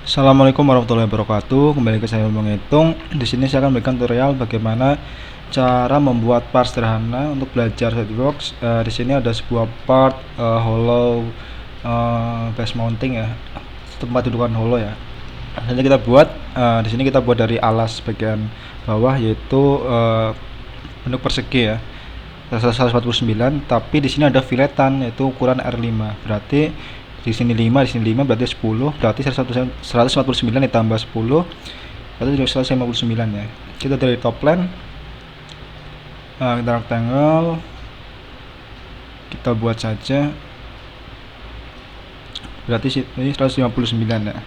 Assalamualaikum warahmatullahi wabarakatuh. Kembali ke saya menghitung. Di sini saya akan berikan tutorial bagaimana cara membuat part sederhana untuk belajar SolidWorks. Di sini ada sebuah part hollow base mounting ya, tempat dudukan hollow ya. Nanti kita buat di sini kita buat dari alas bagian bawah, yaitu bentuk persegi ya, 149. Tapi di sini ada filetan yaitu ukuran R5. Berarti di sini 5, di sini 5, berarti 10, berarti 149 ditambah 10 berarti 159 ya. Kita dari top plan, kita rectangle, kita buat saja, berarti ini 159 ya,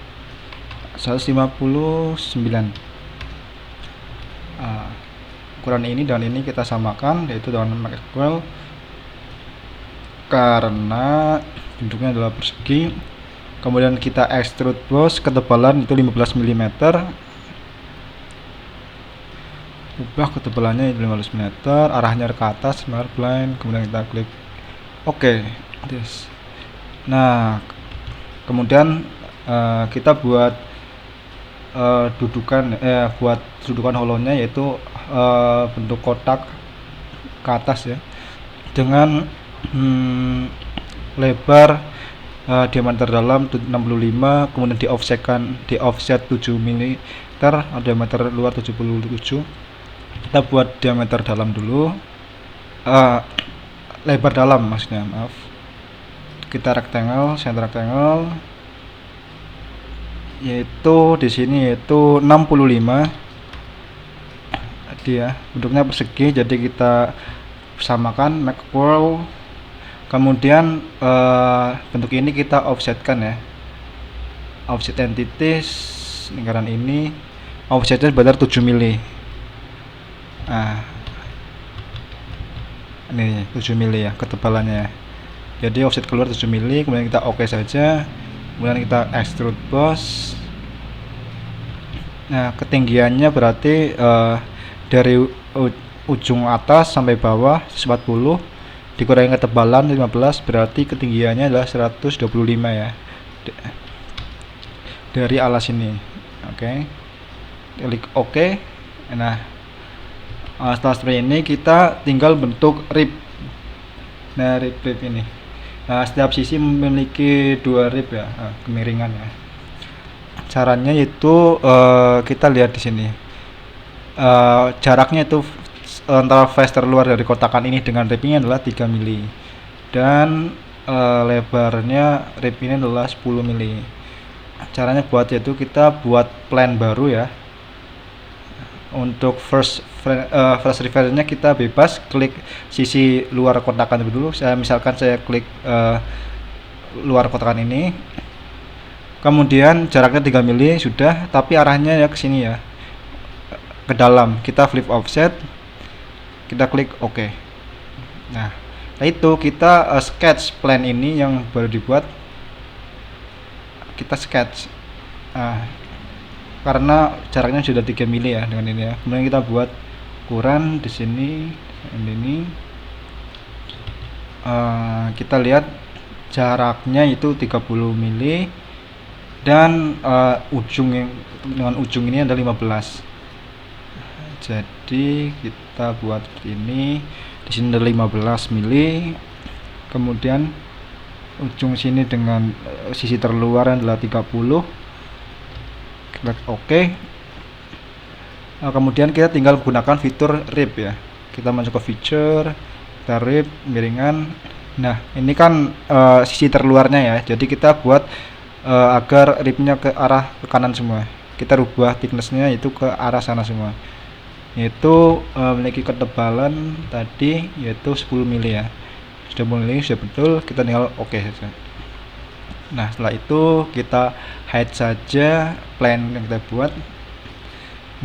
159. Ukuran ini dan ini kita samakan, yaitu dengan make equal, karena bentuknya adalah persegi. Kemudian kita extrude boss, ketebalan itu 15 mm, ubah ketebalannya 15 mm, arahnya ke atas, smart blind. Kemudian kita klik OK. Nah, kemudian kita buat buat dudukan holownya, yaitu bentuk kotak ke atas ya, dengan lebar diameter dalam 65, kemudian di offset 7 mm, diameter luar 77. Kita buat diameter dalam dulu, lebar dalam maksudnya, maaf. Kita rectangle, center rectangle, yaitu di sini yaitu 65. Dia bentuknya persegi, jadi kita samakan, make equal. Kemudian bentuk ini kita offsetkan ya, offset entities lingkaran ini, offsetnya sebentar 7 mili. Nah, ini 7 mili ya ketebalannya, jadi offset keluar 7 mili. Kemudian kita OK saja, kemudian kita extrude boss. Nah, ketinggiannya berarti dari ujung atas sampai bawah 140 dikurangi ketebalan 15, berarti ketinggiannya adalah 125 ya, dari alas ini. Oke, klik OK. Nah, setelah seperti ini kita tinggal bentuk rib. Nah, rib ini, setiap sisi memiliki 2 rib ya, kemiringan ya. Caranya itu kita lihat di sini, jaraknya itu antara face terluar dari kotakan ini dengan rib ini adalah 3 mili, dan lebarnya rib ini adalah 10 mili. Caranya buat yaitu kita buat plan baru ya. Untuk first reference-nya kita bebas klik sisi luar kotakan dulu. Misalkan saya klik luar kotakan ini, kemudian jaraknya 3 mili sudah, tapi arahnya ya ke sini ya, ke dalam. Kita flip offset, kita klik OK. Nah, itu kita sketch plan ini yang baru dibuat, kita sketch. Karena jaraknya sudah 3 mili ya dengan ini ya. Kemudian kita buat ukuran di sini, ini kita lihat jaraknya itu 30 mili, dan dengan ujung ini ada 15. Jadi kita buat seperti ini. Di sini ada 15 mili. Kemudian ujung sini dengan sisi terluar adalah 30. Klik OK. Nah, kemudian kita tinggal gunakan fitur rib ya. Kita masuk ke feature, kita rib miringan. Nah, ini kan sisi terluarnya ya. Jadi kita buat agar ribnya ke arah ke kanan semua. Kita rubah thicknessnya itu ke arah sana semua, yaitu memiliki ketebalan tadi yaitu 10 mili ya. Sudah 10 mili, sudah betul, kita tinggal OK saja. Nah, setelah itu kita hide saja plan yang kita buat.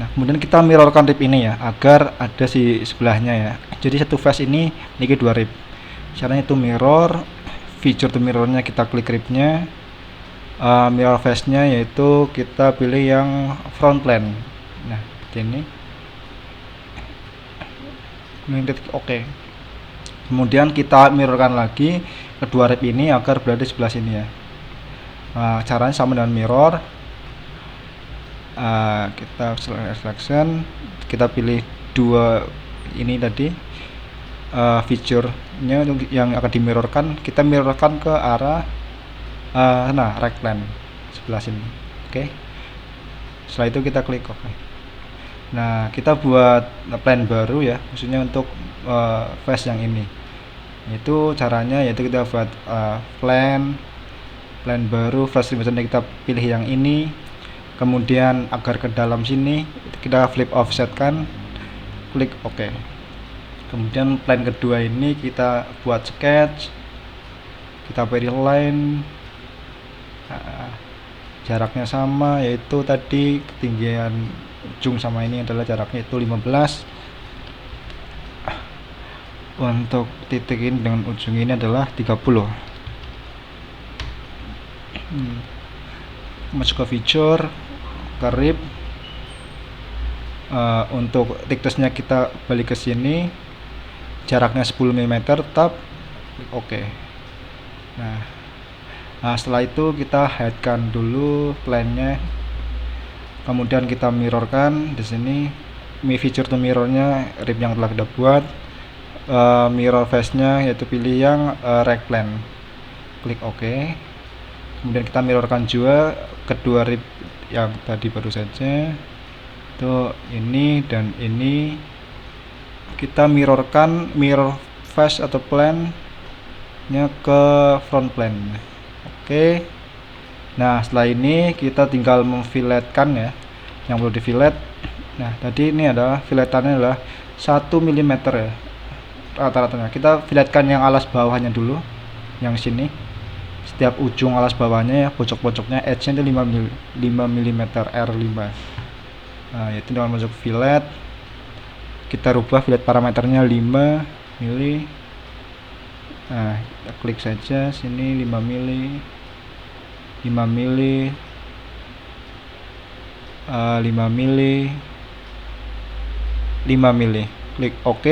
Nah, kemudian kita mirrorkan rib ini ya, agar ada di sebelahnya ya. Jadi satu face ini memiliki 2 rib. Caranya itu mirror, feature to mirrornya kita klik ribnya, mirror face nya yaitu kita pilih yang front plane. Nah, seperti ini. Kemudian klik OK. Kemudian kita mirrorkan lagi kedua rib ini agar berada di sebelah sini ya. Nah, caranya sama dengan mirror. Kita selection, kita pilih dua ini tadi, feature-nya yang akan dimirrorkan, kita mirrorkan ke arah right plane sebelah sini. Oke. Setelah itu kita klik OK. Nah, kita buat plane baru ya, khususnya untuk face yang ini. Itu caranya yaitu kita buat plane baru, flash dimensionnya kita pilih yang ini. Kemudian agar ke dalam sini kita flip offset kan, klik OK. Kemudian plane kedua ini kita buat sketch, kita pilih line, jaraknya sama, yaitu tadi ketinggian ujung sama ini adalah jaraknya itu 15. Untuk titik ini dengan ujung ini adalah 30. Masuk ke feature, ke rib, untuk thicknessnya kita balik ke sini, jaraknya 10 mm, tetap klik OK. Nah, setelah itu kita hide-kan dulu plane-nya, kemudian kita mirrorkan di sini. Feature to mirror-nya rib yang telah kita buat, mirror face-nya yaitu pilih yang right plane, klik OK. Kemudian kita mirrorkan juga kedua rib yang tadi baru saja, itu ini dan ini. Kita mirrorkan mirror face atau plane nya ke front plane. Oke. Nah, setelah ini kita tinggal memfiletkan ya, yang perlu di fillet. Nah, tadi ini adalah filetannya adalah 1 mm ya rata-ratanya. Kita filetkan yang alas bawahnya dulu, yang sini, setiap ujung alas bawahnya ya, pojok-pojoknya, edge-nya itu 5 mm R5. Nah, itu dengan masuk fillet, kita rubah fillet parameternya 5 mili. Nah, kita klik saja sini 5 mili, 5 mili, 5 mili, 5 mili, klik OK.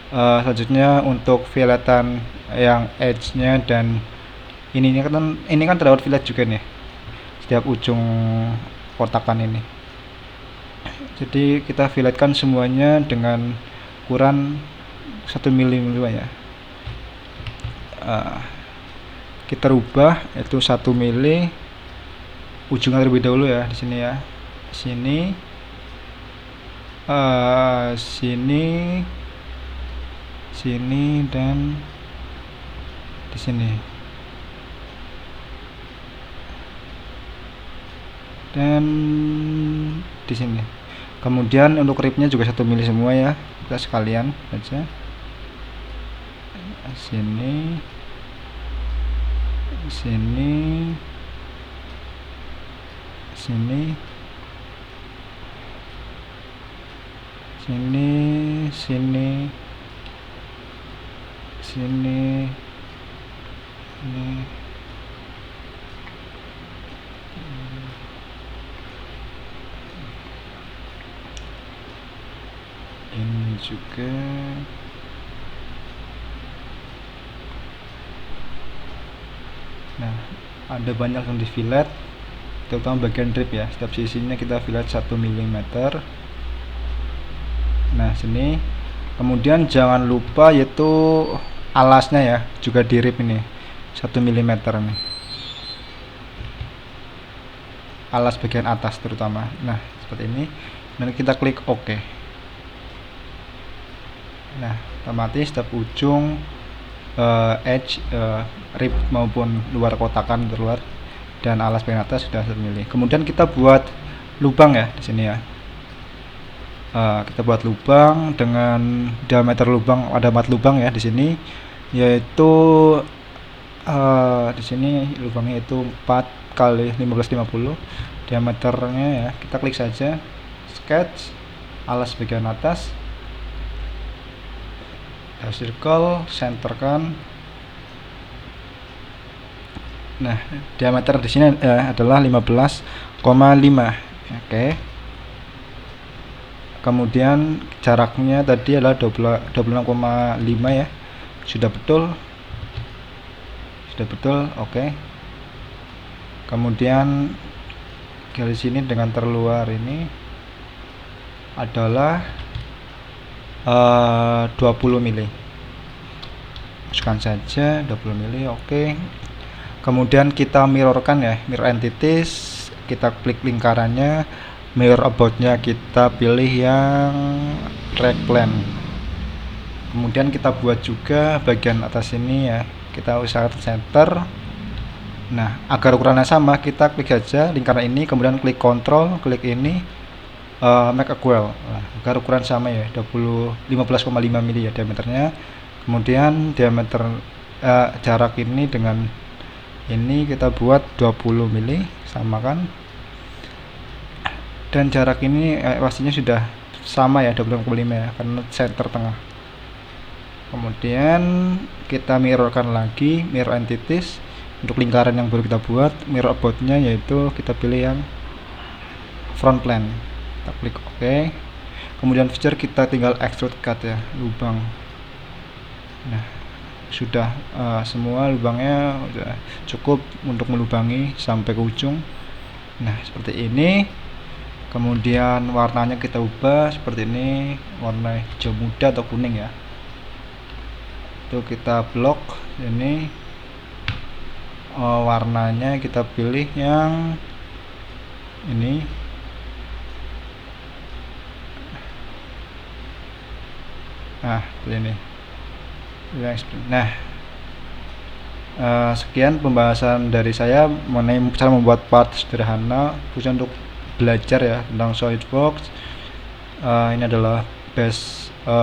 Selanjutnya untuk filletan yang edge-nya dan ini kan terdapat fillet juga nih setiap ujung kotakan ini. Jadi kita filletkan semuanya dengan ukuran 1 mm ya. Kita rubah itu 1 mili ujungnya terlebih dahulu ya, di sini ya, sini, sini dan di sini, dan di sini. Kemudian untuk ribnya juga 1 mili semua ya, kita sekalian aja. Sini, sini, sini, sini, sini, sini, ini juga. Nah, ada banyak yang di fillet, terutama bagian rib ya, setiap sisinya kita fillet 1 mm. Nah, sini. Kemudian jangan lupa yaitu alasnya ya, juga di rib ini 1 mm nih, alas bagian atas terutama. Nah, seperti ini, dan kita klik OK. Nah, otomatis setiap ujung edge, rib maupun luar kotakan terluar dan alas bagian atas sudah 1 mili. Kemudian kita buat lubang ya di sini ya. Kita buat lubang dengan diameter lubang, ada 4 lubang ya di sini, yaitu di sini lubangnya itu 4 kali 1550 diameternya ya. Kita klik saja sketch, alas bagian atas, circle, centerkan. Nah, diameter di sini adalah 15,5. Oke. Kemudian jaraknya tadi adalah 26,5 ya. Sudah betul. Oke. Kemudian garis ini dengan terluar ini adalah 20 mili. Masukkan saja 20 mili. Oke. Kemudian kita mirrorkan ya, mirror entities, kita klik lingkarannya, mirror about-nya kita pilih yang rectanggle. Kemudian kita buat juga bagian atas ini ya, kita usahakan center. Nah, agar ukurannya sama, kita klik saja lingkaran ini, kemudian klik Ctrl, klik ini, make equal. Nah, agar ukuran sama ya, 15,5 mili ya diameternya. Kemudian diameter jarak ini dengan ini kita buat 20 mili, samakan. Dan jarak ini pastinya sudah sama ya, 20,5 ya, karena center tengah. Kemudian kita mirrorkan lagi, mirror entities. Untuk lingkaran yang baru kita buat, mirror about-nya yaitu kita pilih yang front plane. Kita klik OK. Kemudian feature kita tinggal extrude cut ya, lubang. Nah, sudah semua lubangnya sudah cukup untuk melubangi sampai ke ujung. Nah, seperti ini. Kemudian warnanya kita ubah seperti ini, warna hijau muda atau kuning ya. Itu kita blok ini. Warnanya kita pilih yang ini. Nah, ini. Nah, sekian pembahasan dari saya mengenai cara membuat part sederhana khusus untuk belajar ya tentang SolidWorks. Ini adalah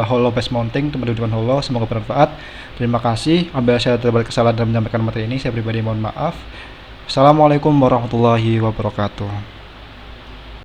hollow base mounting, tempat dudukan hollow. Semoga bermanfaat. Terima kasih. Apabila saya terdapat kesalahan dalam menyampaikan materi ini, saya pribadi mohon maaf. Assalamualaikum warahmatullahi wabarakatuh.